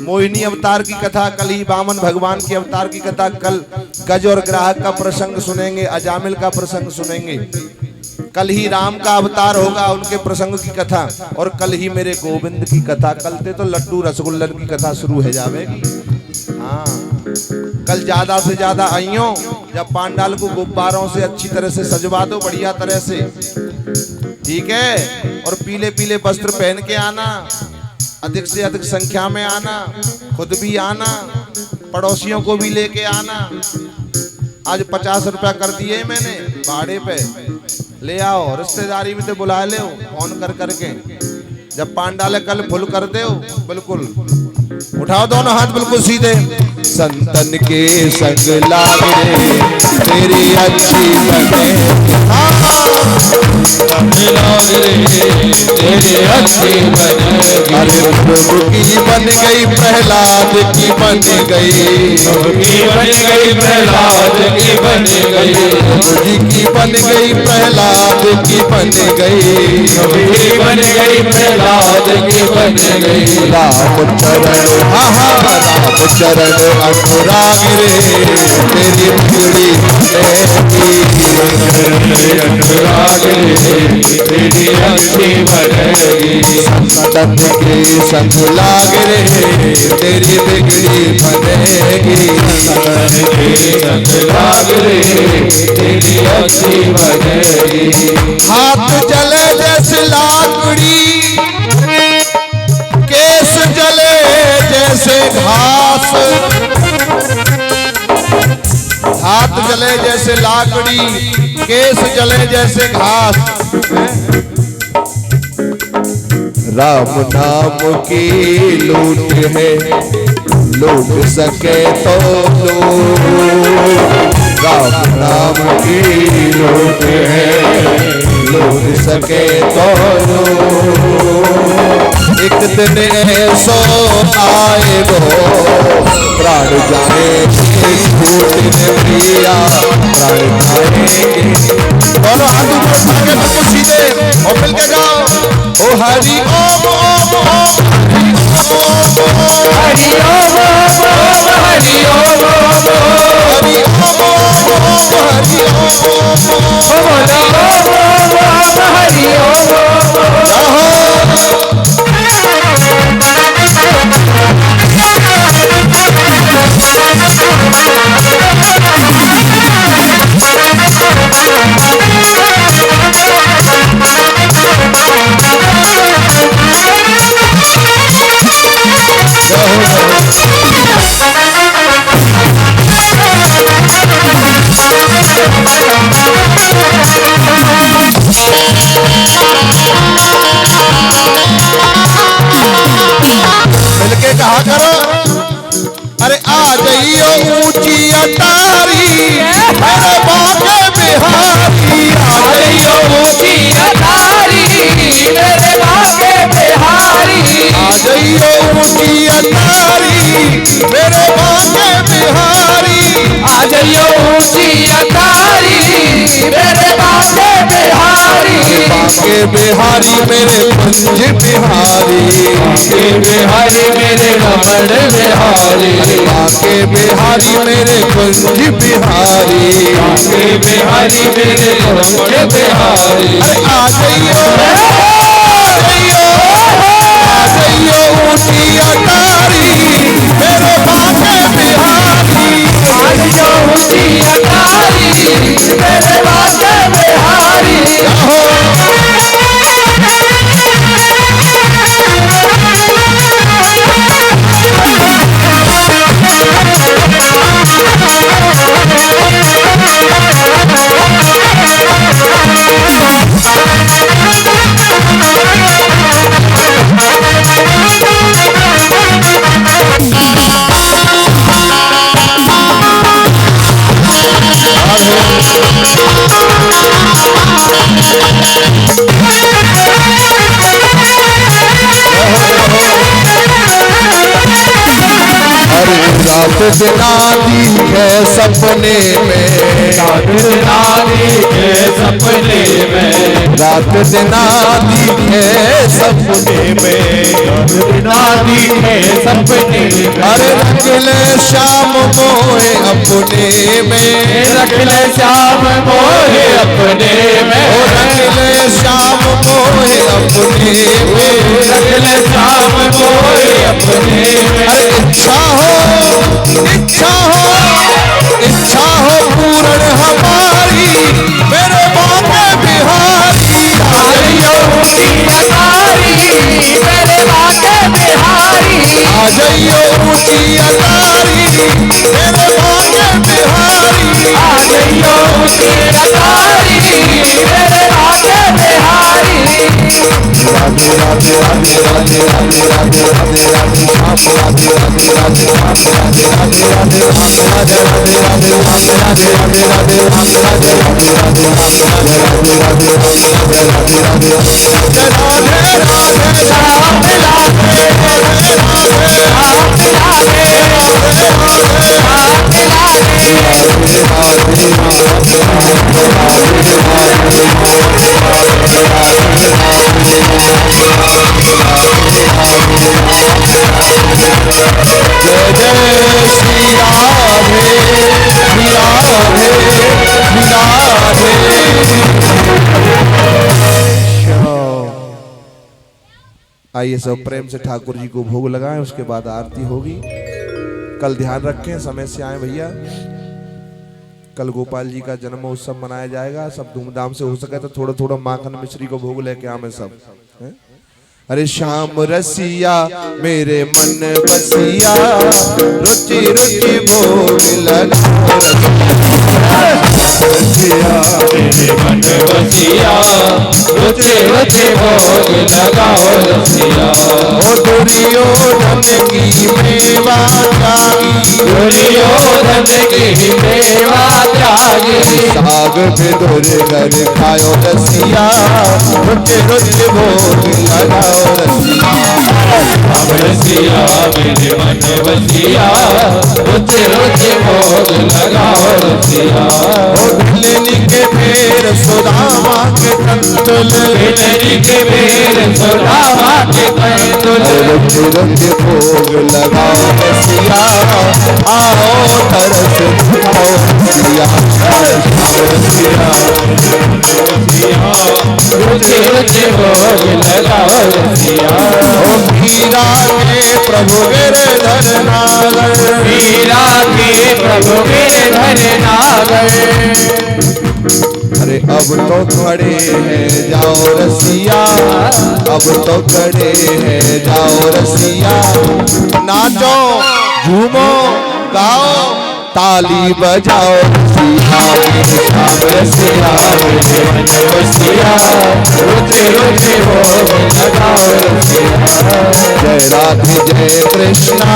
S1: मोहिनी अवतार की कथा, कल ही वामन भगवान के अवतार की कथा। कल गज और ग्राहक का प्रसंग सुनेंगे, अजामिल का प्रसंग सुनेंगे। कल ही राम का अवतार होगा, उनके प्रसंग की कथा। और कल ही मेरे गोविंद की कथा। कल ते तो लड्डू रसगुल्लन की कथा शुरू है जावेगी। हाँ, कल ज्यादा से ज्यादा आइयो, जब पांडाल को गुब्बारों से अच्छी तरह से सजवा दो, बढ़िया तरह से, ठीक है। और पीले पीले वस्त्र पहन के आना, अधिक से अधिक संख्या में आना, खुद भी आना, पड़ोसियों को भी लेके आना। आज 50 रुपया कर दिए मैंने भाड़े पे, ले आओ। रिश्तेदारी भी तो बुला ले फोन कर करके। जब पांडाल कल फुल कर दे, बिल्कुल उठाओ दोनों हाथ बिल्कुल सीधे। संतन के संग लाग रे तेरी अच्छी बने,
S2: लाग रे तेरी अच्छी बनेगी।
S1: अरे प्रभु की बन गई प्रहलाद की बन गई,
S2: प्रभु की बन गई प्रहलाद की बन गई,
S1: प्रभु जी की बन गई प्रहलाद की बन गई,
S2: प्रभु की बन गई प्रहलाद की बन गई।
S1: राम चरण हाँ हाँ राम चरण अनुराग रे तेरी बिगड़ी बनेगी,
S2: अनुराग रे तेरी अच्छी बनेगी।
S1: संतन के संग लाग रे तेरी बिगड़ी बनेगी,
S2: संतन के संग लाग रे तेरी अच्छी बनेगी।
S1: हाथ जले जैसे लाकड़ी, केस जले जैसे घास। हाथ जले जैसे लाकड़ी, केस जले जैसे घास। राम नाम की लूट है, लूट सके तो लो। राम नाम की लूट है, लूट सके तो लो। एक दिन ऐसो आएगो, प्राण जाए छूट प्रिया, प्राण जाएंगे। दोनों हाथ ऊपर उठा के बिल्कुल सीधे और मिलके गाओ। ओ हरि ओम ओम ओम हरि ओम ओम हरि ओम ओम हरि ओम ओम हरि ओम हरि ओम। अरे आ जाइयो ऊंची अटारी मेरे बाके बिहारी, आ जाइयो
S2: ऊंची अटारी मेरे बाके बिहारी,
S1: आ जाइयो ऊंची अटारी मेरे बाके बिहारी,
S2: आ जाइयो ऊंची अटारी मेरे बाके बिहारी,
S1: बाके बिहारी मेरे पंज बिहारी,
S2: बाके बिहारी मेरे रमण बिहारी,
S1: बाके बिहारी मेरे पंज बिहारी,
S2: बाके बिहारी मेरे रमण बिहारी।
S1: अरे आ जाइयो ऊंची अटारी मेरे बाके बिहारी,
S2: आ जाइयो ऊंची अटारी मेरे बाके बिहारी।
S1: रात दिनादी है सपने में,
S2: रात दिनादी है सपने में,
S1: रात दिनादी है सपने में,
S2: रात दिनादी है सपने में।
S1: अरे रख ले शाम मोहे अपने में,
S2: रख ले श्याम मोहे अपने में,
S1: रख ले शाम मोहे अपने में,
S2: रख ले श्याम मोहे अपने में।
S1: अरे इच्छा हो पूर्ण हमारी मेरे बाके बिहारी,
S2: आ जाइयो ऊंची अटारी मेरे बाके बिहारी,
S1: आ जाइयो ऊंची अटारी मेरे बाके बिहारी,
S2: आ जाइयो ऊंची अटारी मेरे बाके बिहारी।
S1: राधे राधे राधे राधे राधे राधे राधे राधे श्याम राधे राधे राधे श्याम राधे राधे राधे राधे राधे राधे राधे राधे राधे राधे राधे राधे राधे राधे राधे राधे राधे जय जय श्री राधे श्री राधे श्री राधे। आइए सब प्रेम से ठाकुर जी को भोग लगाएं, उसके बाद आरती होगी। कल ध्यान रखें, समय से आए भैया। कल गोपाल जी का जन्म उत्सव मनाया जाएगा, सब धूमधाम से हो सके तो थोड़ा थोड़ा माखन मिश्री को भोग लेके आवे सब। अरे श्याम रसिया मेरे मन बसिया, रुचि रुचि भोग लगा
S2: रसिया मेरे मन बसिया, रुचि रुचि भोग लगाओ रसिया।
S1: ओ दुर्योधन की मेवा त्यागी,
S2: दुर्योधन की मेवा त्यागी,
S1: साग बिदुर घर खायो रसिया, रुचि रुचि भोग लगाओ रसिया।
S2: अब रसिया मेरे मन बसिया, रुचि रुचि भोग लगाओ रसिया।
S1: ओ भिलनी के पेड़ सुदामा के कंतुल,
S2: भिलनी के पेड़ सुदामा के कंतुल,
S1: रुचि रुचि भोग लगाओ रसिया। आओ तरस खाओ रसिया,
S2: रसिया रुचि रुचि भोग लगाओ रसिया।
S1: ओ मीरा के प्रभु गिरधर नागर,
S2: मीरा के प्रभु गिरधर नागर।
S1: अरे अब तो खड़े हैं जाओ रसिया, अब तो खड़े हैं जाओ रसिया। नाचो झूमो गाओ ताली बजाओ रसिया,
S2: श्याम रसिया मेरे मन बसिया, रुचि रुचि भोग लगाओ रसिया।
S1: जय राधे जय कृष्णा,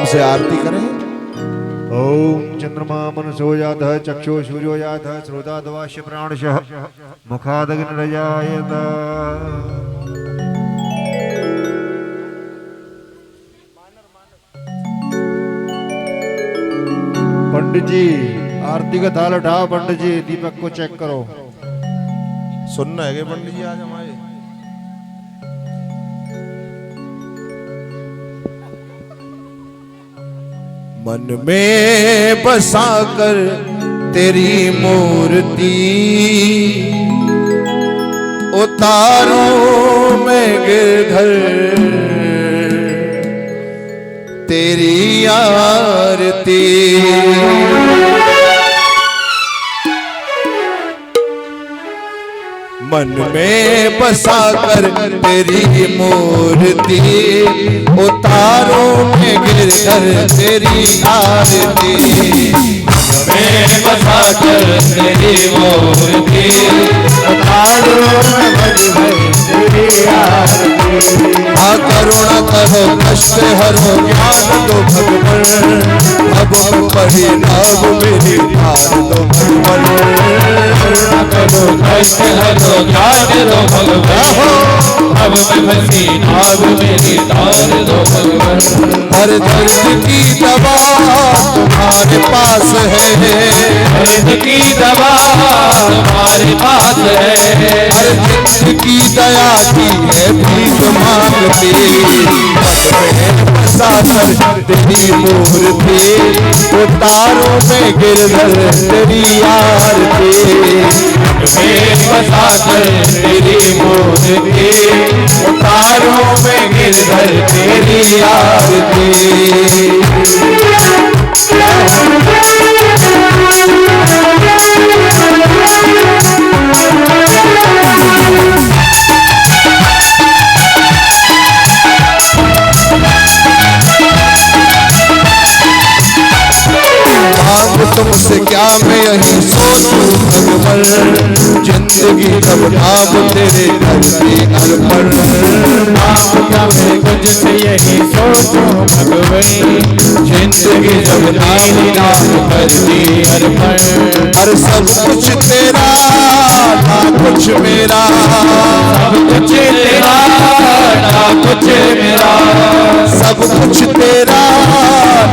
S1: से आरती करें।
S3: ओम चंद्रमा मनसोजात चक्षु सूर्योजात श्रोता दवाश्य प्राणशः मुखादग्निरजायत। पंडित जी आरती का थाल उठाओ। पंडित जी दीपक को चेक करो।
S1: सुनना है पंडित जी आज हमारे मन में बसा कर तेरी मूर्ति उतारूं मैं गिरधर तेरी आरती। मन में बसा कर तेरी मूर्ति उतारूं मैं गिरधर तेरी आरती।
S2: में बसा कर तेरी मूर्ति उतारूं मैं गिरधर तेरी आरती।
S1: करुणा करो कष्ट हरो ज्ञान दो भगवान अब परिणाम मेरी धार दो भगवान।
S2: करुणा करो कष्ट हरो ज्ञान दो भगवान अब फंसी नाग मेरी धार दो भगवान।
S1: हर दर्द की दवा तुम्हारे पास है।
S2: दर्द की दवा तुम्हारे पास है।
S1: हर जिंद की दया की है भीख मांगते। मन में बसा कर तेरी मूर्ति उतारूं मैं गिरधर तेरी आरती।
S2: में बसा कर तेरी मूर्ति उतारूं मैं गिरधर तेरी आरती।
S1: तुमसे क्या मैं यही सोचूं भगवान जिंदगी जब नाम तेरे घर में अर्पण।
S2: क्या मैं तुझसे यही सोचूं भगवान जिंदगी जब तेरी नाम करती अर्पण।
S1: हर सब कुछ तेरा ना कुछ मेरा।
S2: सब कुछ तेरा ना कुछ मेरा।
S1: सब कुछ तेरा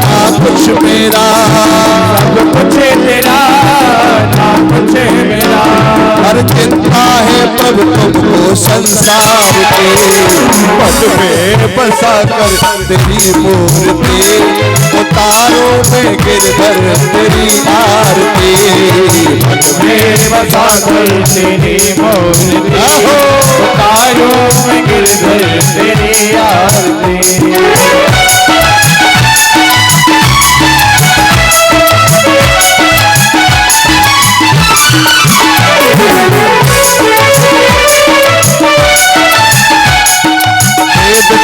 S1: ना कुछ मेरा।
S2: सब कुछ तेरा जब तुमको संसार के मन में बसा कर तेरी मूर्ति उतारो में गिरधर तेरी आरती मन में बसा कर तेरी मूर्ति उतारो में गिरधर तेरी आरती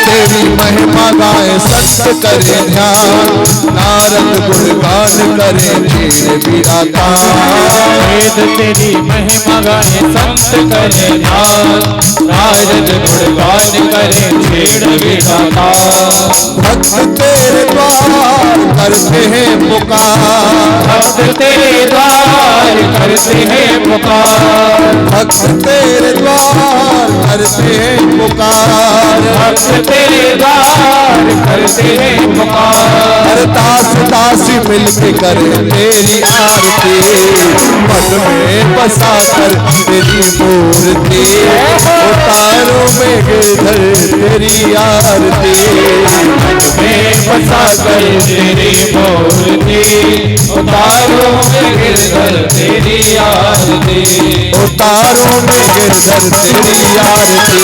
S2: तेरी महिमा गाए संत करे ध्यान नारद गुणगान करे तेरे विराता
S4: वेद तेरी महिमा गाए संत करे ध्यान नारद गुणगान करे तेरे विराता
S2: भक्त तेरे द्वार करते हैं पुकार
S4: भक्त तेरे द्वार करते हैं पुकार
S2: भक्त तेरे द्वार करते हैं पुकार
S4: भक्त तेरे द्वार करते हैं पुकार
S2: हर दास दासी मिलके करे तेरी आरती मन में बसा कर तेरी मूर्ति उतारो में गिरधर तेरी आरती
S4: मन में बसा कर तेरी मूर्ति उतारो में गिरधर तेरी आरती
S2: उतारो में गिरधर तेरी आरती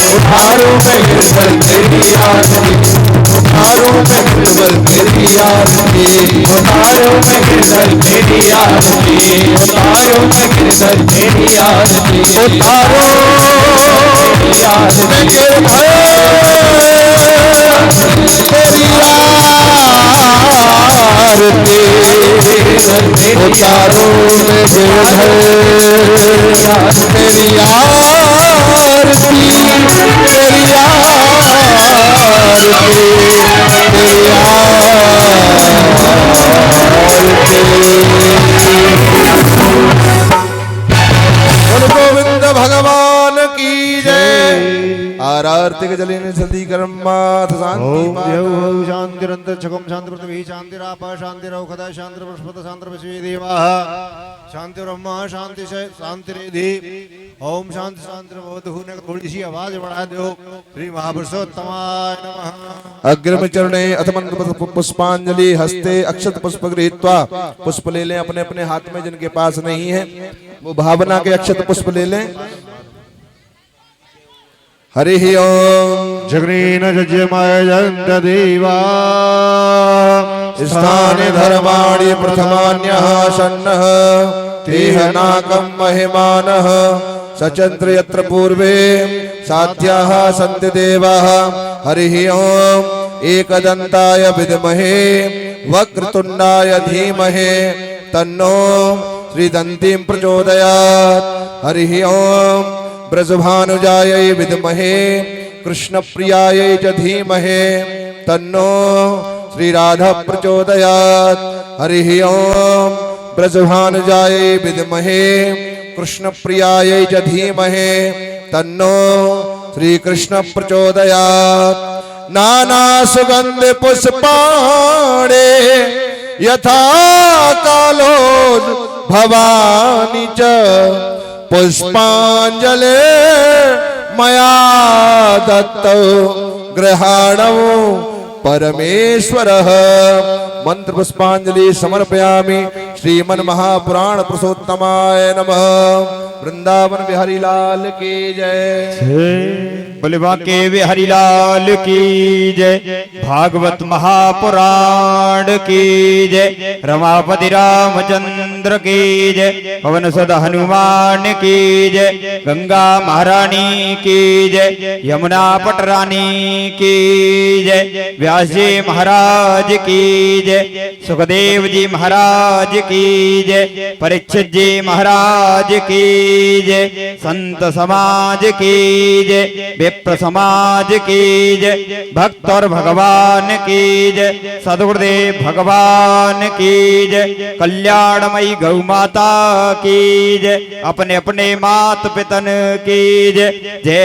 S2: उतारो में गिरधर तेरी आरती उतारो में गिरधर तेरी आरती
S4: उतारो में गिरधर तेरी आरती उतारो में गिरधर तेरी आरती
S2: उतारो
S4: तेरी आरती
S2: में गिरधर तेरी आरती उतारो में गिरधर तेरी आरती तेरी आरती तेरी आरती गोविंद भगवान की जय आरती के जले सदी कर्माथ शांति
S3: ओम देव शांतिरंतर चकम शांति पृथ्वी शांतिराप शांतिरौखद शांति बृहस्पत शांति विश्वे देवाः शांति ब्रह्मा शांति शांतिरेधि ओम शांति शांति भवतु ने थोड़ी सी आवाज बढ़ा दो श्री महापुरुषोत्तमाय नमः
S1: अग्रिम चरणे अथ मंत्र पुष्पांजलि हस्ते अक्षत पुष्प गृहीत्वा पुष्प ले लें अपने अपने हाथ में जिनके पास नहीं है वो भावना के अक्षत पुष्प ले लें हरि ओम
S3: जगनीन जज्यमय जयंत देवा
S1: स्थाने धर्माणि प्रथमान्यः शन्नः तेह नाकं महिमानः सचन्द्र यत्र पूर्वे साध्याः सन्ति देवाः हरिः ओम एकदन्ताय विद्महे वक्रतुण्डाय धीमहि तन्नो श्रीदन्तीं प्रचोदयात् हरिः ओम ब्रजभानुजायै विद्महे कृष्णप्रियायै च धीमहि तन्नो श्रीराधा प्रचोदयात् हरिः ओम ब्रजभानुजायै विद्महे कृष्णप्रियायै च धीमहि तन्नो श्रीकृष्ण प्रचोदयात् नाना सुगंध पुष्पाणि यथा कालो भवानी च पुष्पांजलि मया दत्तो गृहाणो परमेश्वरः मंत्र पुष्पांजलि समर्पयामि श्रीमन महापुराण पुरुषोत्तमाय नमः। वृंदावन बिहारी लाल की जय।
S4: बोले बांके बिहारी लाल की जय। भागवत महापुराण की जय। रमापति रामचंद्र की जय। पवन सुत हनुमान की जय। गंगा महारानी की जय। यमुना पटरानी की जय। व्यास जी महाराज की जय। सुखदेव जी महाराज की जय। परीक्षित जी महाराज की जय। संत समाज की जय। विप्र समाज की जय। भक्त और भगवान की जय। सदगुरुदेव भगवान की जय। कल्याणमयी गौ माता की जय। अपने अपने मात पितन की जय। जय।